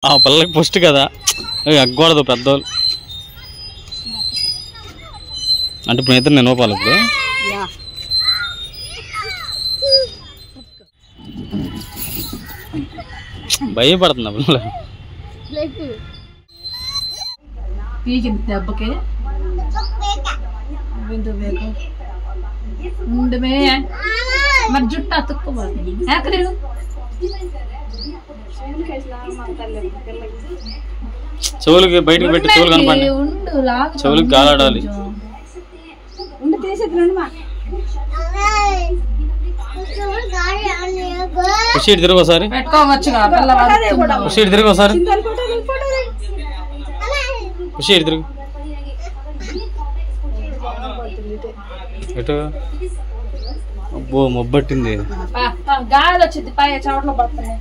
ఆ పిల్లలకి ఫస్ట్ కదా ఎగ్గకూడదు పెద్దోళ్ళు అంటే ఇప్పుడు ఇద్దరు నేను ఓపాలి ఇప్పుడు భయపడుతున్నా పిల్లలు దెబ్బకి మరి జుట్టు అతుక్కోబోతుంది చెవులకి బయటకు పెట్టి చెవులు కనపడి చెవులకి గాలాడాలి సీట్ తిరుగు ఒకసారి సీట్ తిరుగు ఒకసారి సీట్ తిరుగు ఎటు అబ్బో మొబ్బట్టింది గాలి వచ్చింది పై చవట్లో పడుతున్నాయి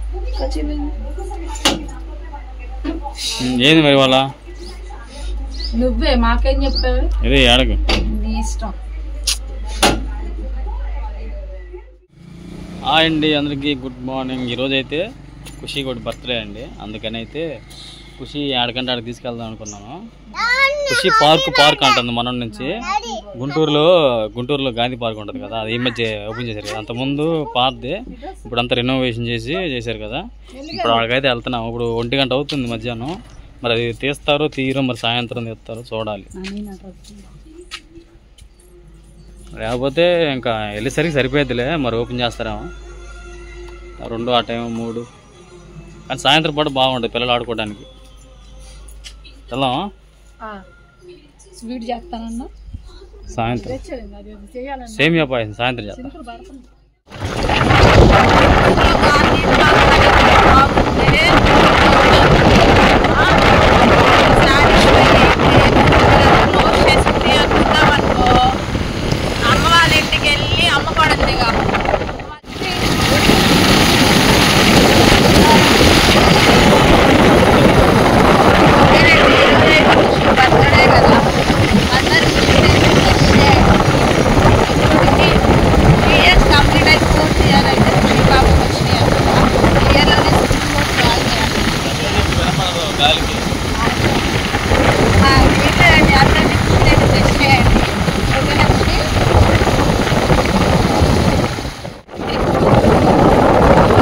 ఏంది మరి వాళ్ళ నువ్వే మాకేం చెప్పావు ఇదే ఏడకు నీ ఇష్టం హాయ్ అండి అందరికీ గుడ్ మార్నింగ్. ఈరోజు అయితే ఖుషి కూడా బర్త్డే అండి, అందుకని అయితే ఖుషి ఆడకంటే ఆడికి తీసుకెళ్దాం అనుకున్నాను. ఖుషి పార్క్ అంటుంది మన నుంచి. గుంటూరులో గాంధీ పార్క్ ఉంటుంది కదా, అది ఈ మధ్య ఓపెన్ చేశారు కదా. అంతకుముందు పాతది, ఇప్పుడు అంతా రెనోవేషన్ చేశారు కదా. ఇప్పుడు ఆడికైతే వెళ్తున్నాం. ఇప్పుడు 1 గంట అవుతుంది మధ్యాహ్నం. మరి అది తీయరో మరి సాయంత్రం తీస్తారో చూడాలి. లేకపోతే ఇంకా వెళ్ళేసరికి సరిపోద్దిలే, మరి ఓపెన్ చేస్తారేమో 2 ఆ టైం 3. కానీ సాయంత్రం పాటు బాగుంటుంది పిల్లలు ఆడుకోవడానికి. వెళ్దామా? స్వీట్ చేస్తానన్నా సాయంత్రం సేమియా పాయసం సాయంత్రం చేస్తా. అమ్మ వాళ్ళ ఇంటికి వెళ్ళి అమ్మ పడుతుందిగా బర్త్డే కదా, అందరు 3 ఇయర్స్ కంప్లీట్ అయి 4th ఇయర్ అయితే ఖుషి బాబు వచ్చినాయి అన్నమాట. ఇయర్లోనే 6 అందరినీ ఖుషి బ్లెస్ చేయండి. ఓకేనా ఖుషి?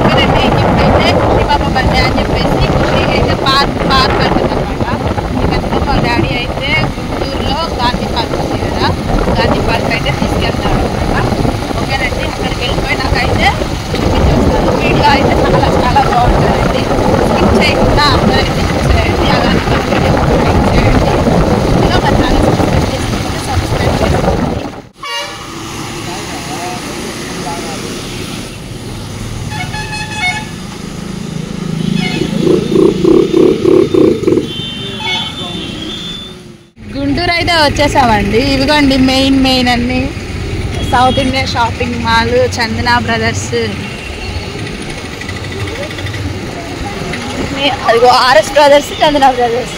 ఓకేనండి. ఇప్పుడైతే ఖుషి బాబు బర్త్డే అని చెప్పేసి ఖుషి అయితే పార్క్ అంటుందన్నమాట. ఎందుకంటే వాళ్ళ డాడీ అయితే గుంటూరులో గాంధీ పార్క్ ఉంది కదా, గాంధీ పార్క్ అయితే తీసుకెళ్తాడు అనమాట. ఓకేనండి. అక్కడికి వెళ్ళిపోయినాకైతే చూపిస్తాను. వీడియో అయితే చాలా బాగుంటుందండి. స్కిప్ చేయకుండా అందరైతే చూసేయండి. అలానే లైక్ చేయండి. ఇంకా మా ఛానల్ సబ్స్క్రైబ్ చేసుకుంటే సబ్స్క్రైబ్ చేసుకోండి. గుంటూరు అయితే వచ్చేసామండి. ఇవిగోండి మెయిన్ అన్ని సౌత్ ఇండియన్ షాపింగ్ మాల్, చందన బ్రదర్స్, అదిగో ఆర్ఎస్ బ్రదర్స్, చందన బ్రదర్స్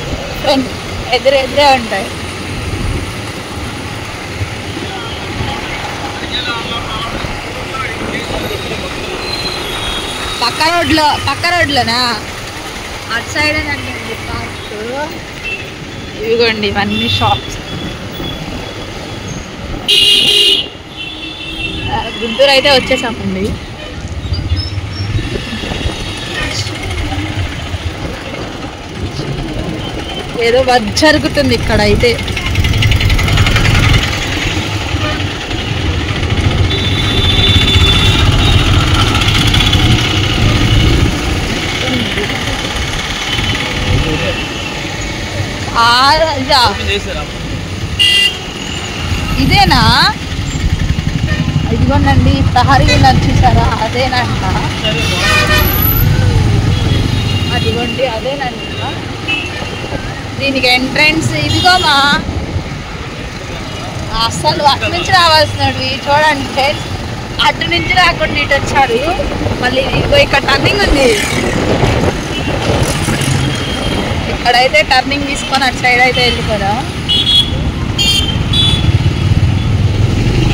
ఎదురే ఉంటాయి. పక్క రోడ్లోనా అటు సైడేనండి పార్క్. ఇవిగోండి ఇవన్నీ షాప్స్. గుంటూరు అయితే వచ్చేసామండి. ఏదో వర్క్ జరుగుతుంది ఇక్కడ అయితే. ఇదేనా? ఇదిగోనండి ప్రహరీ చూసారా, అదేనంట. అదిగోండి అదేనంట. దీనికి ఎంట్రన్స్ ఇదిగోమా. అసలు అటు నుంచి రావాల్సినవి చూడండి, అటు నుంచి రాకుండా ఇటు వచ్చాడు. మళ్ళీ ఇదిగో ఇక్కడ టర్నింగ్ ఉంది. ఇక్కడైతే టర్నింగ్ తీసుకొని అటు సైడ్ అయితే వెళ్ళిపోదాం.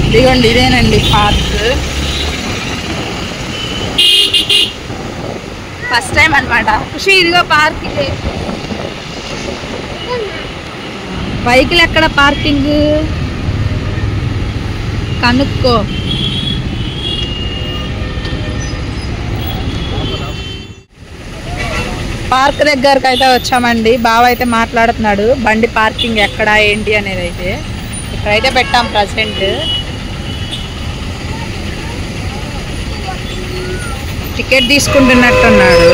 ఇదిగోండి ఇదేనండి పార్క్. ఫస్ట్ టైం అనమాట. ఖుషి ఇదిగో పార్క్. బైకులు ఎక్కడ పార్కింగ్ కనుక్కో. పార్క్ దగ్గరకు అయితే వచ్చామండి. బావ అయితే మాట్లాడుతున్నాడు బండి పార్కింగ్ ఎక్కడ ఏంటి అనేది. అయితే ఇక్కడైతే పెట్టాం ప్రజెంట్. టికెట్ తీసుకుంటున్నట్టున్నాడు.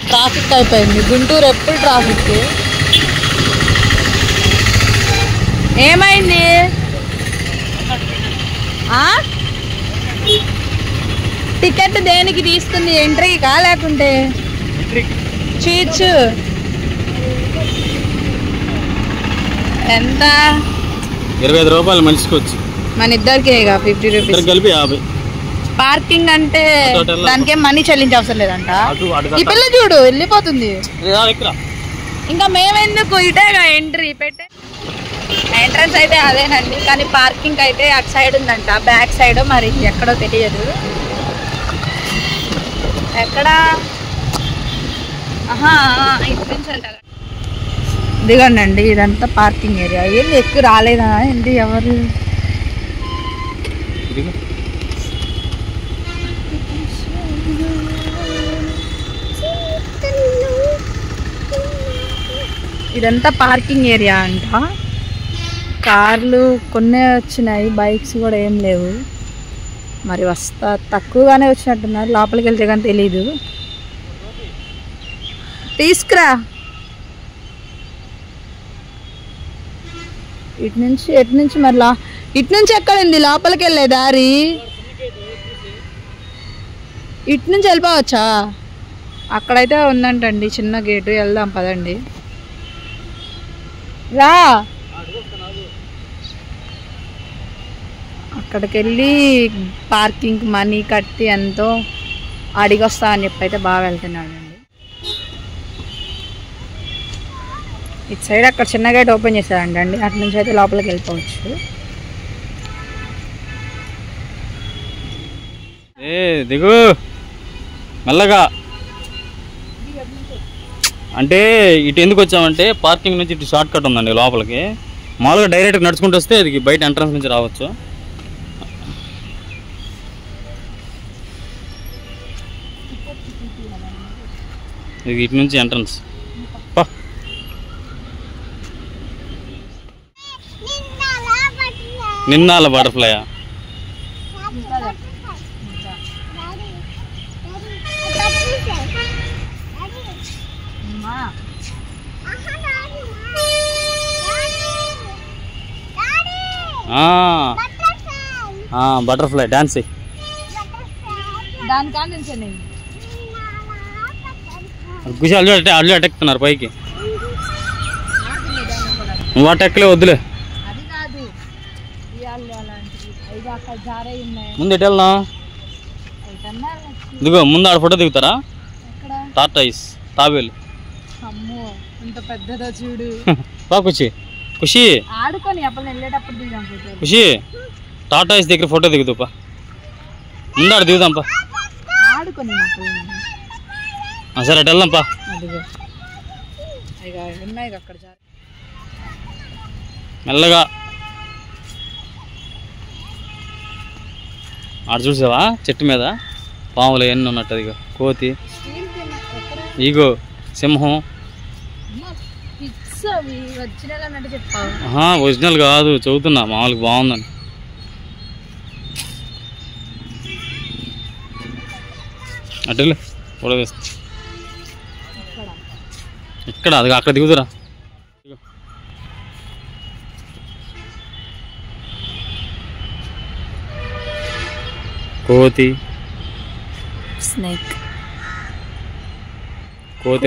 ట్రాఫిక్ అయిపోయింది. గుంటూరు ఎప్పుడు ట్రాఫిక్. ఏమైంది? టికెట్ దేనికి తీసుకుంది? ఎంట్రీకా లేకుంటే చీచు? ఎంత? 25 రూపాయలు మనిషికి. మన ఇద్దరికి 50 రూపీస్ కలిపి 50. పార్కింగ్ అంటే దానికేం మనీ చెల్లించే అవసరం లేదంట. ఈ పిల్ల చూడు వెళ్ళిపోతుంది. ఇంకా మేమెందుకు? ఇటేగా ఎంట్రీ పెట్టే. ఎంట్రన్స్ అయితే అదేనండి, కానీ పార్కింగ్ అయితే అటు సైడ్ ఉందంట, బ్యాక్ సైడ్. మరి ఎక్కడో తెలియదు. ఎక్కడ? ఇటు నుంచి అంట. ఇదిగోండి ఇదంతా పార్కింగ్ ఏరియా. ఏంది ఎక్కువ రాలేదా ఏంటి? ఎవరు? ఇదంతా పార్కింగ్ ఏరియా అంట. కార్లు కొన్నే వచ్చినాయి, బైక్స్ కూడా ఏం లేవు. మరి వస్తా తక్కువగానే వచ్చినట్టున్నారు. లోపలికి వెళ్తే కానీ తెలీదు. తీసుకురా. ఇటు నుంచి మరి ఇటు నుంచి ఎక్కడ ఉంది లోపలికి వెళ్ళే దారి? ఇటు నుంచి వెళ్ళిపోవచ్చా? అక్కడైతే ఉందంటండి చిన్న గేటు. వెళ్దాం పదండి. రా. అక్కడికి వెళ్ళి పార్కింగ్ మనీ కట్టి ఎంతో అడిగొస్తా అని చెప్పి అయితే బాగా వెళ్తున్నాడు అండి. ఇటు సైడ్ అక్కడ చిన్న గేట్ ఓపెన్ చేశారంటండి. అటు నుంచి అయితే లోపలికి వెళ్ళిపోవచ్చు. దిగు మెల్లగా. అంటే ఇటు ఎందుకు వచ్చామంటే పార్కింగ్ నుంచి ఇటు షార్ట్ కట్ ఉందండి లోపలికి. మామూలుగా డైరెక్ట్గా నడుచుకుంటూ వస్తే ఇది బయట ఎంట్రన్స్ నుంచి రావచ్చు. ఇది ఇటు నుంచి ఎంట్రన్స్. నిన్నాల బటర్ఫ్లైయా? Butterfly dance. అల్లు అటెక్కుతున్నారు పైకి. నువ్వు అటెక్కలే, వద్దులే. ముందు ఎటు వెళ్ళనా? ఇదిగో ముందు ఆడ ఫోటో దిగుతారా? టార్టాయిస్ తాబేలు. ఖుషి ఖుషి ఖుషి టార్టాయిస్ దగ్గర ఫోటో దిగుతాపా. ముందు ఆడ దిగుదాంపా. సరే అటు వెళ్దాంపా. మెల్లగా. ఆడ చూసావా చెట్టు మీద పాములు ఎన్ని ఉన్నట్టు? అదిగో కోతి, ఈగో, సింహం. ఒరిజినల్ కాదు, చదువుతున్నా మామూలుగా బాగుందని. అటు ఫోటో వేస్తా. ఇక్కడ అది అక్కడ దిగుతురా. కోతి, స్నేక్. కోతి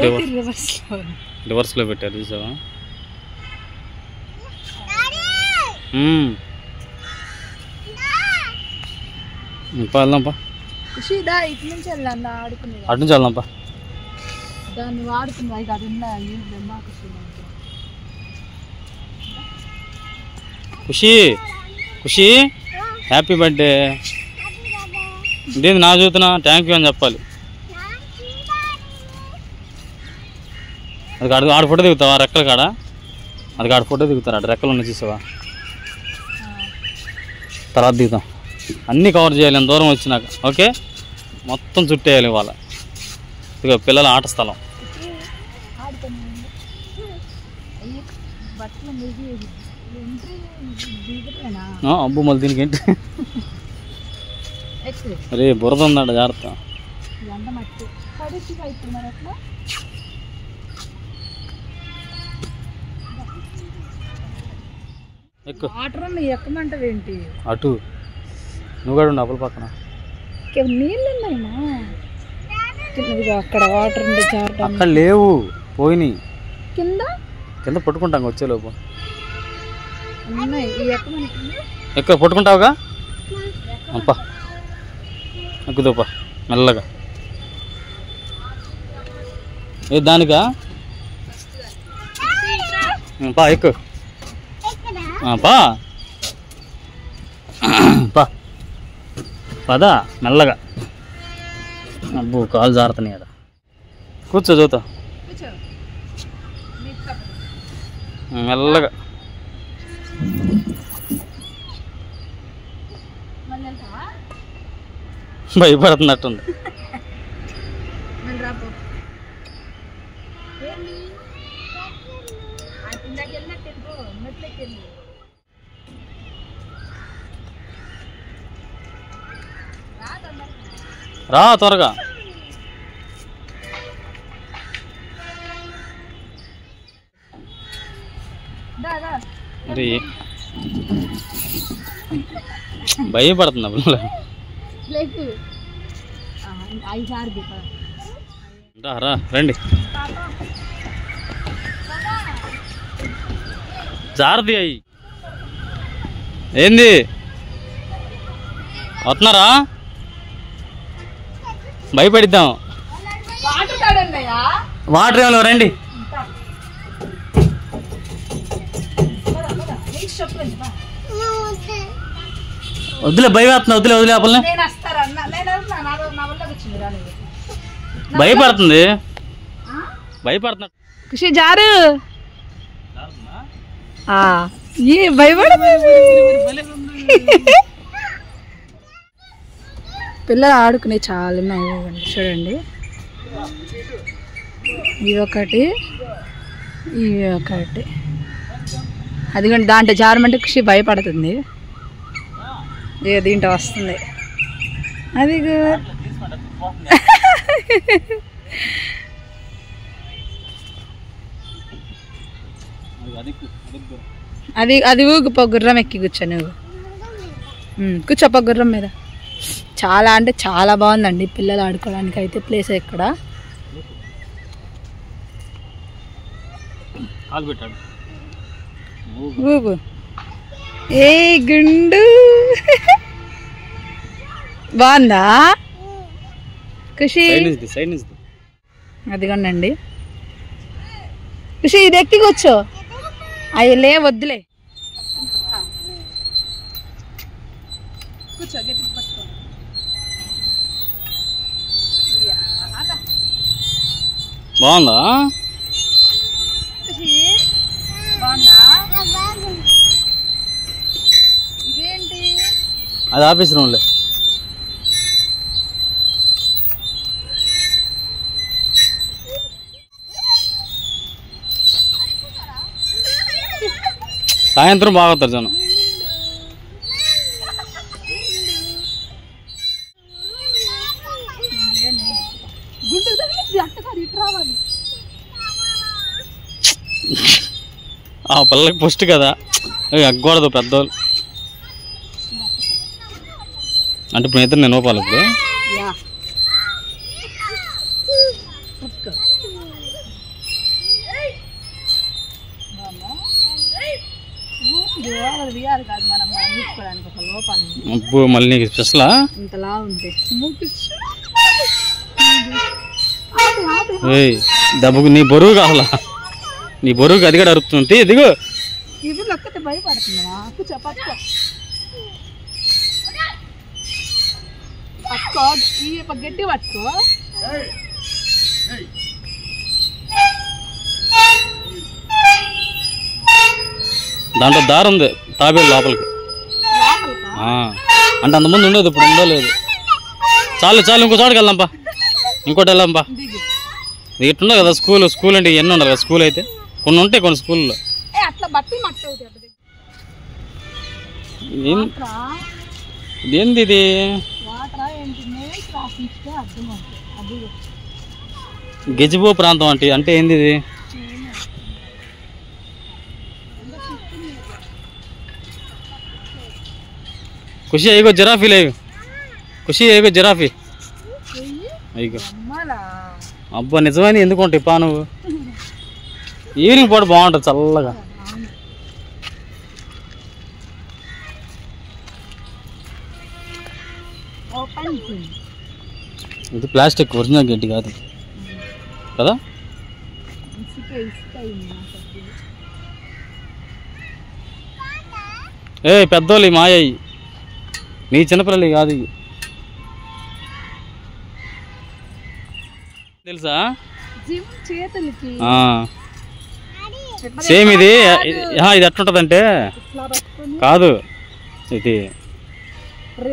రివర్స్ లో పెట్టారు చూసావా? వెళ్దాంపా. ఇటు నుంచి వెళ్ళాను ఆడుకునే అటు నుంచి వెళ్దాంపా. దాన్ని వాడుతుంది అది ఉందా ఖుషి ఖుషి హ్యాపీ బర్త్డే. ఇదేంది నా చూస్తున్నా థ్యాంక్ యూ అని చెప్పాలి. అది ఆడ ఫోటో దిగుతావా రెక్కల కాడ? అది ఆడ ఫోటో దిగుతారు అటు రెక్కలు ఉన్న చూసావా? తర్వాత దిగుతాం. అన్నీ కవర్ చేయాలి ఎంత దూరం వచ్చినాక. ఓకే మొత్తం చుట్టేయాలి ఇవాళ. ఇదిగో పిల్లల ఆట స్థలం. అబ్బు మళ్ళీ దీనికి ఏంటి? అరే బురద ఉందంట జాగ్రత్త. ఎక్కమంటావేంటి? అటు నువ్వు కూడా ఉండు అప్పుల పక్కన. నీళ్ళు అక్కడ వాటర్ అక్కడ లేవు పోయినాయి. కింద కింద పట్టుకుంటాం వచ్చేలోపు. ఎక్కడ పట్టుకుంటావుగా? అప్ప ఎక్కుదోపా మెల్లగా. ఏ దానికా పా ఎక్కు పా పా పదా మెల్లగా. అబ్బో కాలు జారుతున్నాయి కదా. కూర్చో చూతా మెల్లగా. భయపడుతున్నట్టుంది. రా త్వరగా. మరి భయపడుతున్నా పిల్లలు. రా రండి. జాగ్రత్త అయ్యి. ఏంది వస్తున్నారా? భయపడిద్దాం. వాటర్ ఏమో రండి. వద్దులే భయం వేస్తున్నా. వద్దులే వదిలే అప్పలనే భయపడుతుంది. భయపడుతున్నా. ఖుషి జారు భయపడుతుంది. పిల్లలు ఆడుకునే చాలా ఉన్నాయి చూడండి. ఇవి ఒకటి ఇవి ఒకటి. అదిగోండి దాంట్లో జారమంటే ఖుషి భయపడుతుంది. దీంట్లో వస్తుంది. అది అది అది ఊగిపో గుర్రం ఎక్కి కూర్చో నువ్వు. కూర్చోపో గుర్రం మీద. చాలా అంటే చాలా బాగుందండి పిల్లలు ఆడుకోవడానికి అయితే ప్లేస్ ఎక్కడ. ఊగు ఏ గుండు బాగుందా ఖుషి? అదిగోండి ఖుషి ఇది ఎక్కి కూర్చో. అవి లే వద్దులే. కూర్చో గట్టిగా పట్టుకో. బాగుందా? బాగుందా? ఇదేంటి? అది ఆఫీస్ రూమ్లే. సాయంత్రం బాగా వస్తారు జనం. ఆ పిల్లలకి ఫస్ట్ కదా ఎగ్గకూడదు పెద్దోళ్ళు అంటే. ఇప్పుడు ఇద్దరు నేను ఓపాలి ఇప్పుడు. అబ్బో మళ్ళీ నీకు స్పెషలా? ఇంతలా ఉంటే దెబ్బకు నీ బరువు కావాలా? నీ బరువుకి అది కూడా అరుపుతుంది. ఇదిగో భయపడుతుందా? పట్టుకో, గట్టి పట్టుకో. దాంట్లో దారం ఉంది తాబేలు లోపలికి. అంటే అంతమంది ఉండదు, ఇప్పుడు ఉందో లేదు. చాలు చాలు, ఇంకో చోటుకి వెళ్దాంపా, ఇంకోటి వెళ్దాంపా. ఇట్లుండదు కదా స్కూల్ అంటే ఎన్ని ఉండాలి కదా. స్కూల్ అయితే కొన్ని ఉంటాయి, కొన్ని స్కూల్లో. ఇదేంది ఇది? గెజిబో ప్రాంతం అంటే ఏంది ఇది? ఖుషి అయ్యో జిరాఫీ లేదు. ఖుషి అయ్యో జిరాఫీ అయ్యో. అబ్బా నిజమైన ఎందుకు ఉంటాయి పా నువ్వు? ఈవినింగ్ పూట బాగుంటుంది చల్లగా. ఇది ప్లాస్టిక్, ఒరిజినల్ గడ్డి కాదు కదా. పెద్దోళ్ళు మాయయ్యి, నీ చిన్నపిల్లలు కాదు ఇవి. తెలుసా? సేమ్ ఇది. ఇది ఎట్లుంటదంటే కాదు, ఇది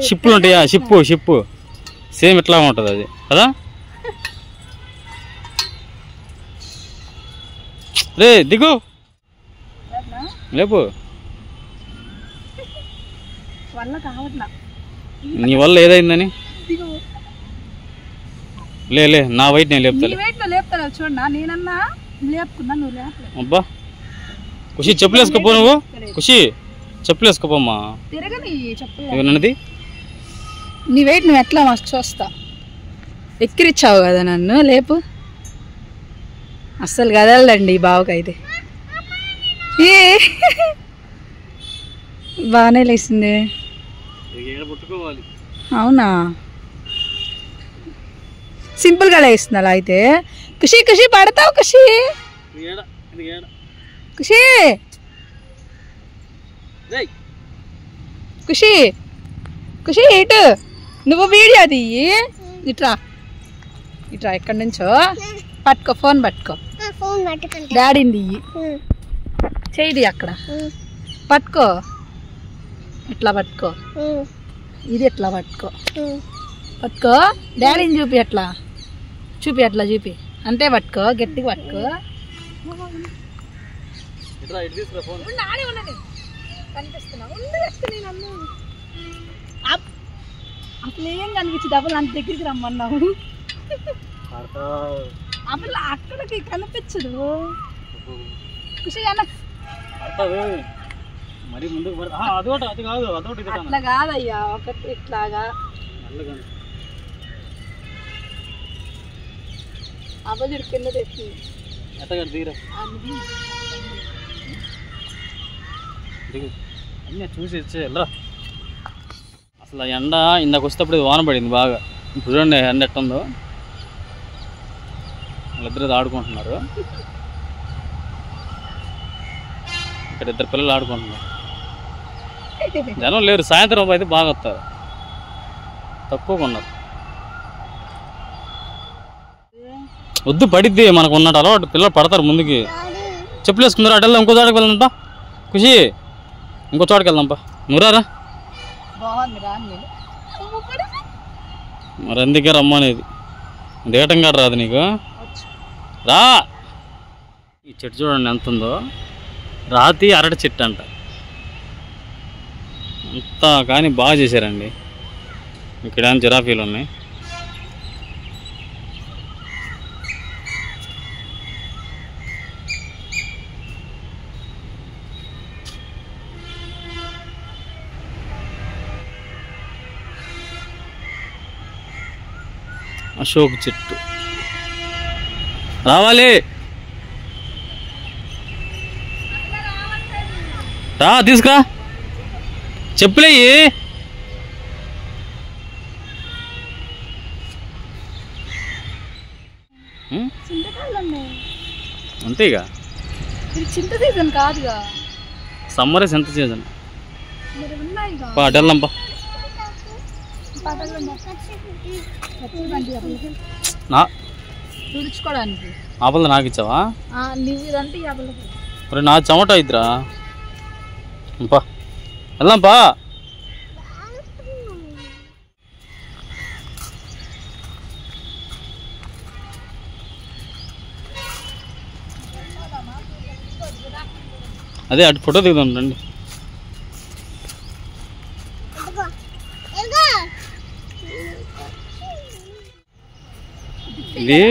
షిప్పులు ఉంటాయా, షిప్పు సేమ్ ఇట్లా ఉంటుంది అది కదా. రే దిగు, లేపు. నీ వల్ల ఏదైందని? లే నా వైట్ నేను లేపుతా. అబ్బా ఖుషి చెప్పులు వేసుకోపో, నువ్వు ఖుషి చెప్పులు వేసుకోపోమ్మా. నన్నది నీ వెయిట్ నువ్వు ఎట్లా మస్తు చూస్తా. ఎక్కిరిచ్చావు కదా నన్ను, లేపు. అస్సలు కదలదండి ఈ బావకైతే. బాగానే లేచింది. అవునా? సింపుల్గా లేస్తుంది అలా అయితే. ఖుషి పడతావు ఖుషి. ఖుషి ఇటు నువ్వు వీడియో తీయి. ఇట్రా ఎక్కడి నుంచో పట్టుకో, ఫోన్ పట్టుకో. డాడీని తీయి, చేయి అక్కడ పట్టుకో. ఇట్లా పట్టుకో, ఇది ఎట్లా పట్టుకో. డాడీని చూపి, అట్లా చూపి అంతే. పట్టుకో, గట్టిగా పట్టుకో. అసలు ఏం కనిపించి డబ్బులు అంత దగ్గరికి రమ్మన్నావు. అసలు అక్కడికి కనిపించదు. అట్లా కాదయ్యా, ఒకటి ఇట్లాగా. అబ్బది కింద తెచ్చింది. చూసి ఇచ్చేయాల. అసలు ఎండ ఇందాక వచ్చేటప్పుడు వాన పడింది బాగా. ఇప్పుడు చూడండి ఎండ ఎట్టుందో. వాళ్ళిద్దరు ఆడుకుంటున్నారు. ఇక్కడ ఇద్దరు పిల్లలు ఆడుకుంటున్నారు. జనం లేరు, సాయంత్రం అయితే బాగా వస్తారు, తక్కువగా ఉన్నారు. వద్దు పడిద్ది, మనకు ఉన్నట్టు అలవాటు. పిల్లలు పడతారు ముందుకి. చెప్పులు వేసుకున్నారు. అటు వెళ్దాం, ఇంకో చోటకి వెళ్దాంపా. ఖుషి ఇంకో చోటకి వెళ్దాంపా. నువ్వురారా. మరి అందుకే రమ్మనేది. దిగటం కాదు రాదు నీకు. రా. ఈ చెట్టు చూడండి ఎంత ఉందో. రాతి అరటి చెట్టు అంట. అంతా కానీ బాగా చేశారండి. ఇక్కడ జిరాఫీలు ఉన్నాయి. అశోక్ చెట్టు. రావాలి. రా తీసుకురా చెప్పులేయి. అంతేగా చింత సీజన్ కాదుగా, సమ్మరే చింత సీజన్. అటెళ్దాంపా. తుడుచుకోవడానికి ఆపల నాకు ఇచ్చావా? నువ్వు మరి నా చెమట అయిద్దిరా. పా వెళ్దాంపా. అదే అటు ఫోటో దిగుదాం రండి. ఇది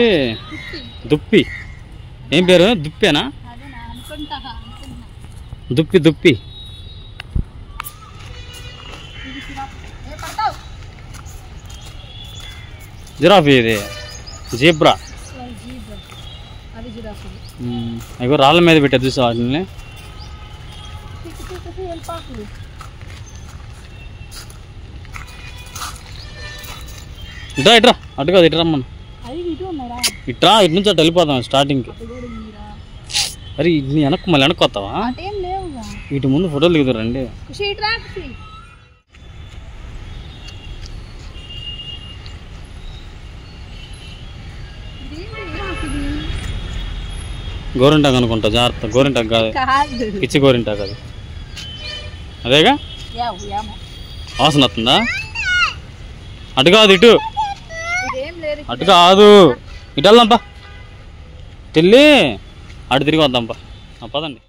దుప్పి. ఏం పేరు? దుప్పేనా? దుప్పి దుప్పి. జిరాఫీ. ఇది జీబ్రా. అయ్యో రాళ్ళ మీద పెట్టారు చూసా వాటిని. ఇట్రా ఇట్రా, అటు కాదు ఇటు రమ్మను. ఇట్రా, ఇటు నుంచి అటు వెళ్ళిపోతాం స్టార్టింగ్కి. అరే నీ వెనక్కు మళ్ళీ వెనక్కి వస్తావా? ఇటు ముందు ఫోటోలు దిగుతారండి. గోరింటాకు అనుకుంటా, జాగ్రత్త. గోరింటాకు కాదు, పిచ్చి గోరింటాకు అది. అదేగా వాసన వస్తుందా? అటు కాదు ఇటు, అటు కాదు ఇటు వెళ్దాంపా. వెళ్ళి అటు తిరిగి వద్దాంపా. పదండి.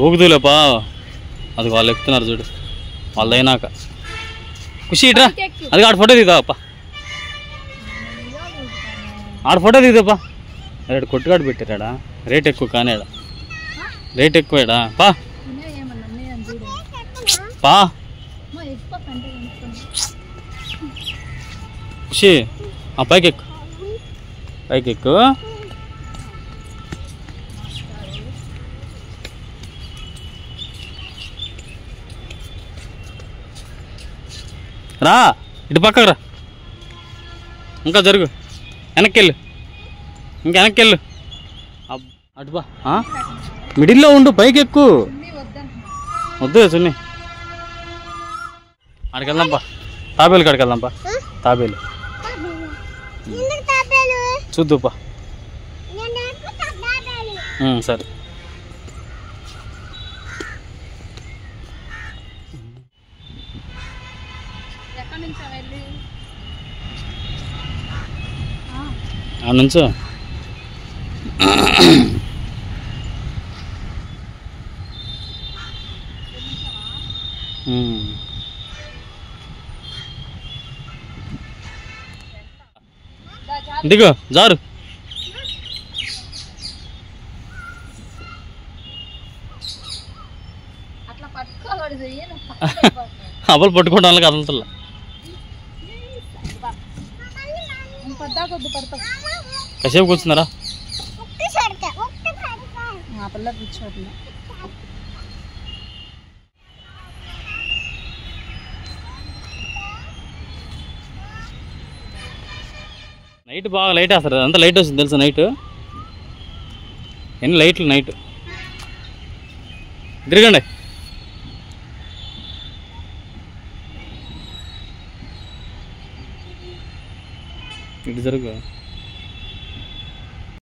ఊగుదూలేపా. అది వాళ్ళు ఎక్కుతున్నారు చూడు, వాళ్ళు అయినాక. ఖుషి ఇట్రా, అది ఆడ ఫోటో దిగుదాపా. ఆడ ఫోటో దిగుదాపా. రేటు కొట్టుకాడు పెట్టారా? రేట్ ఎక్కువ కానీ ఆడ రేట్ ఎక్కువేడా. పా పా ఖుషి, పైకి ఎక్కు, పైకి ఎక్కు. రా ఇటు పక్కకు రా. ఇంకా జరుగు, వెనక్కి వెళ్ళు, ఇంకా వెనక్కి వెళ్ళు. అటు బా, మిడిల్లో ఉండు, పైకి ఎక్కు. వద్దు సున్ని. అక్కడికి వెళ్దాంపా, తాబేలు కాడికి వెళ్దాంపా. తాబేలు చూద్దుపా. సరే. ఆ నుంచో. దిగు, జారు. అబ్బలు పట్టుకోవడానికి కదలతల్లా. కాసేపు కూర్చున్నారా? నైట్ బాగా లైట్ వేస్తారు, అంత లైట్ వస్తుంది తెలుసా నైట్. ఎన్ని లైట్లు నైట్. తిరగండి. ఇటు జరుగు.